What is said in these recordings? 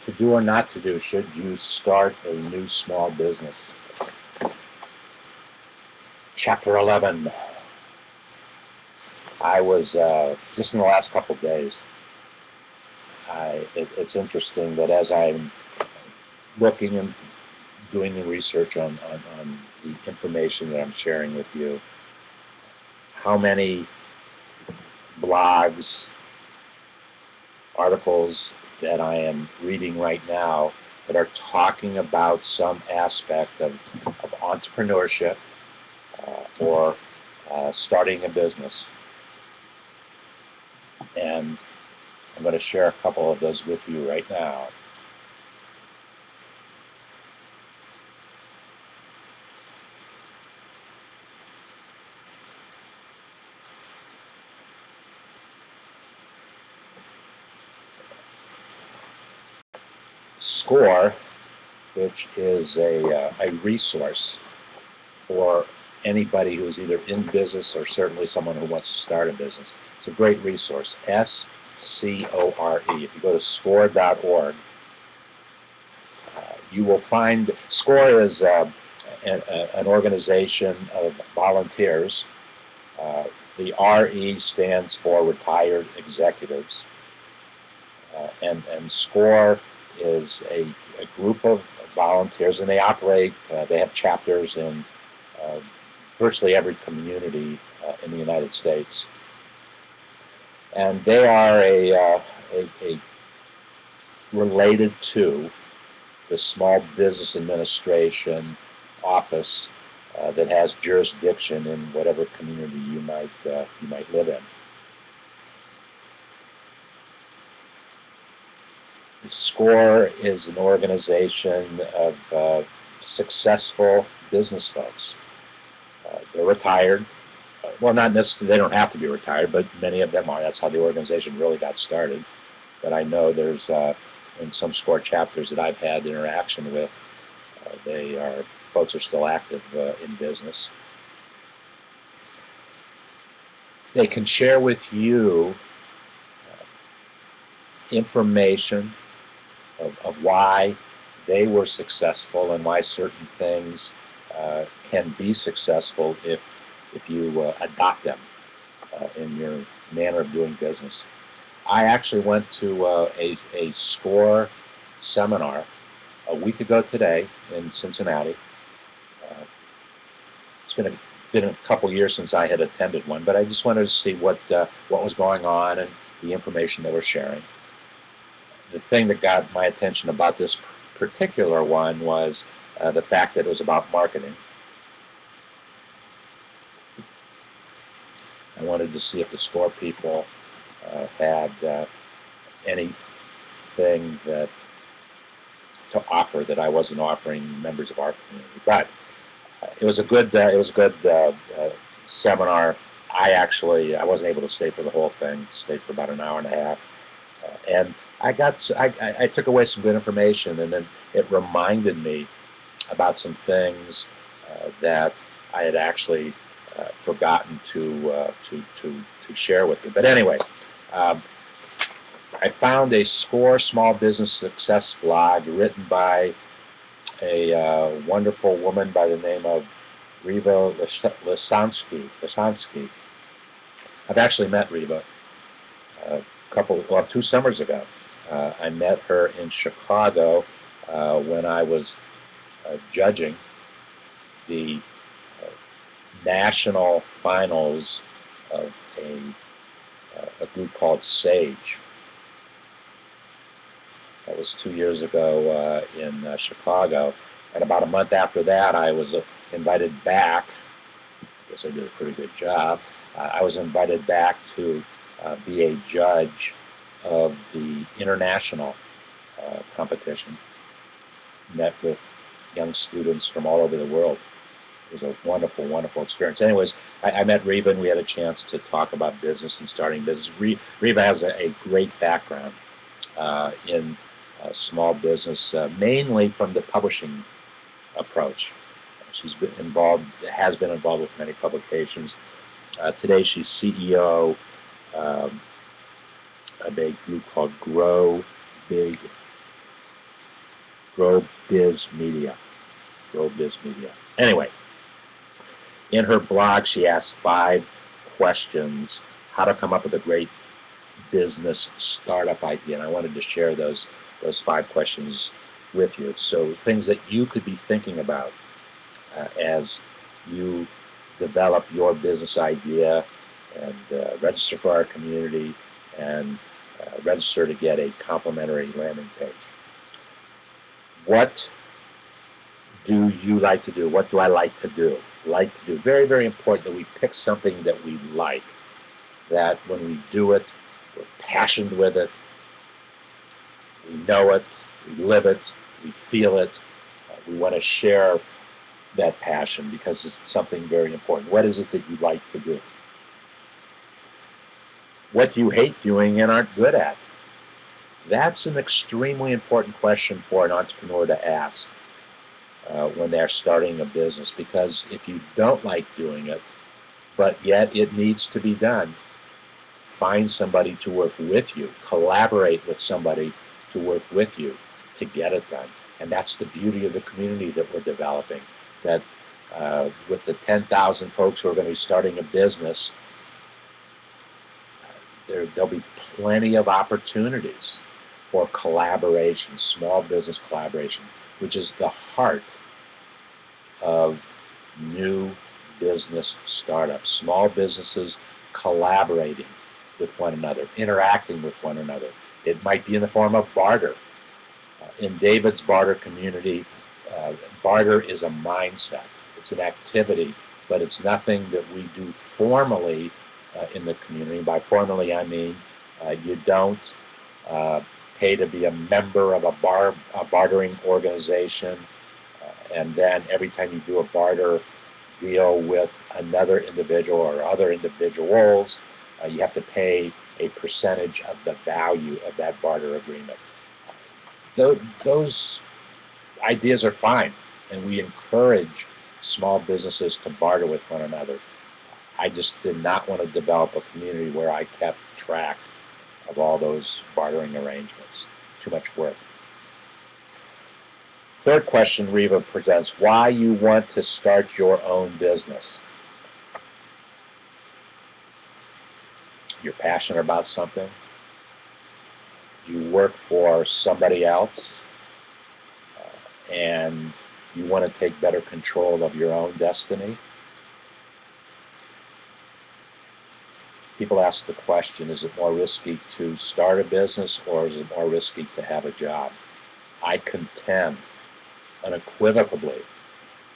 To do or not to do should you start a new small business. Chapter 11. I was, just in the last couple of days, it's interesting that as I'm looking and doing the research on the information that I'm sharing with you, how many blogs, articles that I am reading right now that are talking about some aspect of entrepreneurship or starting a business. And I'm going to share a couple of those with you right now. SCORE, which is a resource for anybody who's either in business or certainly someone who wants to start a business. It's a great resource, SCORE. If you go to score.org, you will find SCORE is an organization of volunteers. The RE stands for Retired Executives. And SCORE is a group of volunteers, and they operate, they have chapters in virtually every community in the United States. And they are related to the Small Business Administration office that has jurisdiction in whatever community you might live in. SCORE is an organization of successful business folks. They're retired. Well, not necessarily, they don't have to be retired, but many of them are. That's how the organization really got started. But I know there's, in some SCORE chapters that I've had interaction with, folks are still active in business. They can share with you information of why they were successful and why certain things can be successful if you adopt them in your manner of doing business. I actually went to a SCORE seminar a week ago today in Cincinnati. It's been a couple years since I had attended one, but I just wanted to see what was going on and the information they were sharing. The thing that got my attention about this particular one was the fact that it was about marketing. I wanted to see if the SCORE people had anything to offer that I wasn't offering members of our community. But it was a good seminar. I wasn't able to stay for the whole thing. Stayed for about an hour and a half, and I took away some good information, and then it reminded me about some things that I had actually forgotten to share with you. But anyway, I found a SCORE small business success blog written by a wonderful woman by the name of Rieva Lesonsky. I've actually met Rieva 2 summers ago. I met her in Chicago when I was judging the national finals of a group called SAGE. That was 2 years ago in Chicago. And about a month after that, I was invited back. I guess I did a pretty good job. I was invited back to be a judge of the international competition. Met with young students from all over the world. It was a wonderful, wonderful experience. Anyways, I met Rieva, and we had a chance to talk about business and starting business. Rieva has a great background in small business, mainly from the publishing approach. She's has been involved with many publications. Today, she's CEO of a group called Gro Biz Gro Biz Media. Gro Biz Media. Anyway, in her blog, she asked 5 questions how to come up with a great business startup idea, and I wanted to share those 5 questions with you. So things that you could be thinking about as you develop your business idea and register for our community and register to get a complimentary landing page. What do you like to do? What do I like to do? Very, very important that we pick something that we like, that when we do it, we're passionate with it, we know it, we live it, we feel it, we want to share that passion because it's something very important. What is it that you like to do? What do you hate doing and aren't good at? That's an extremely important question for an entrepreneur to ask when they're starting a business, because if you don't like doing it, but yet it needs to be done, find somebody to work with you, collaborate with somebody to work with you to get it done. And that's the beauty of the community that we're developing, that with the 10,000 folks who are going to be starting a business, there'll be plenty of opportunities for collaboration, small business collaboration, which is the heart of new business startups. Small businesses collaborating with one another, interacting with one another. It might be in the form of barter. In David's barter community, barter is a mindset. It's an activity, but it's nothing that we do formally in the community. By formally, I mean you don't pay to be a member of a bartering organization, and then every time you do a barter deal with another individual or other individuals, you have to pay a percentage of the value of that barter agreement. Those ideas are fine, and we encourage small businesses to barter with one another. I just did not want to develop a community where I kept track of all those bartering arrangements. Too much work. Third question Rieva presents, why you want to start your own business. You're passionate about something. You work for somebody else, and you want to take better control of your own destiny. People ask the question, is it more risky to start a business or is it more risky to have a job? I contend unequivocally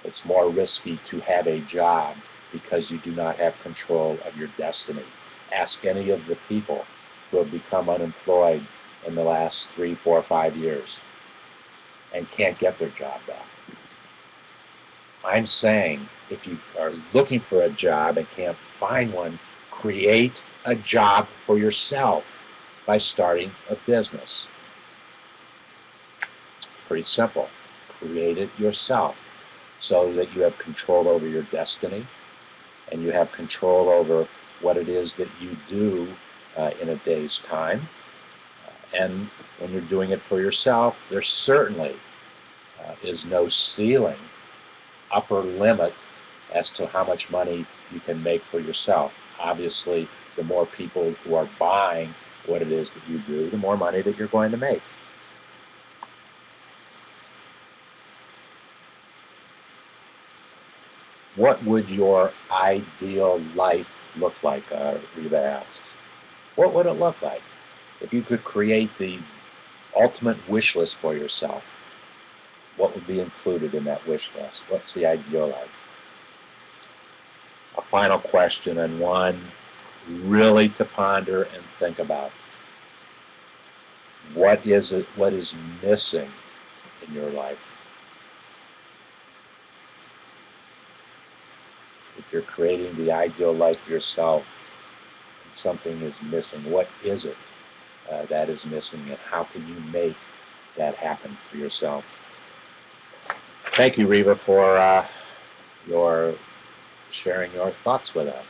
it's more risky to have a job because you do not have control of your destiny. Ask any of the people who have become unemployed in the last 3, 4, 5 years and can't get their job back. I'm saying if you are looking for a job and can't find one, create a job for yourself by starting a business. It's pretty simple. Create it yourself so that you have control over your destiny and you have control over what it is that you do in a day's time. And when you're doing it for yourself, there certainly is no ceiling, upper limit as to how much money you can make for yourself. Obviously, the more people who are buying what it is that you do, the more money that you're going to make. What would your ideal life look like, Rieva asks. What would it look like if you could create the ultimate wish list for yourself? What would be included in that wish list? What's the ideal life? A final question, and one really to ponder and think about. What is it? What is missing in your life? If you're creating the ideal life for yourself, and something is missing, what is it that is missing, and how can you make that happen for yourself? Thank you, Rieva, for your sharing your thoughts with us.